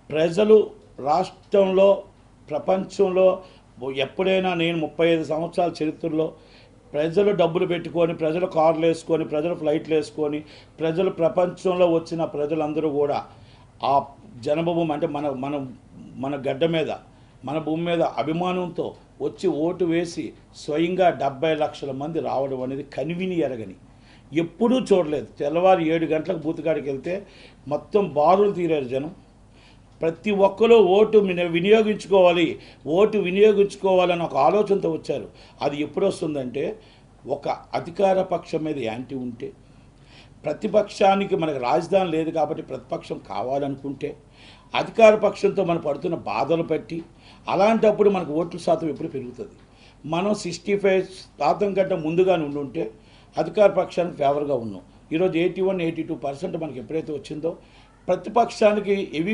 ప్రజలు రాష్ట్రంలో ప్రపంచంలో ఎప్పుడైనా నేను 35 సంవత్సరాల చరిత్రలో ప్రజలు డబ్బులు పెట్టుకొని ప్రజలు కార్లు వేసుకొని ప్రజలు ఫ్లైట్లు వేసుకొని ప్రజలు ప్రపంచంలో వచ్చిన ప్రజలందరూ కూడా ఆ జన్మభూమి అంటే మన మన మన గడ్డ మీద మన భూమి మీద అభిమానంతో వచ్చి ఓటు వేసి స్వయంగా 70 లక్షల మంది రావడం అనేది కనివిని ఎరగని ఎప్పుడూ చూడలేదు. తెల్లవారు 7 గంటలకు బూతుకాడికి వెళ్తే మొత్తం బారులు తీరారు జనం. ప్రతి ఒక్కరూ ఓటు వినియోగించుకోవాలని ఒక ఆలోచనతో వచ్చారు. అది ఎప్పుడు వస్తుందంటే ఒక అధికార పక్షం మీద యాంటీ ఉంటే, ప్రతిపక్షానికి మనకు రాజధాని లేదు కాబట్టి ప్రతిపక్షం కావాలనుకుంటే, అధికార పక్షంతో మనం పడుతున్న బాధలు బట్టి అలాంటప్పుడు మనకు ఓట్ల శాతం ఎప్పుడు పెరుగుతుంది. మనం 65% కంటే ముందుగా ఉండుంటే అధికార పక్షానికి ఫేవర్గా ఉన్నాం. ఈరోజు 81-82% మనకి ఎప్పుడైతే వచ్చిందో ప్రతిపక్షానికి హెవీ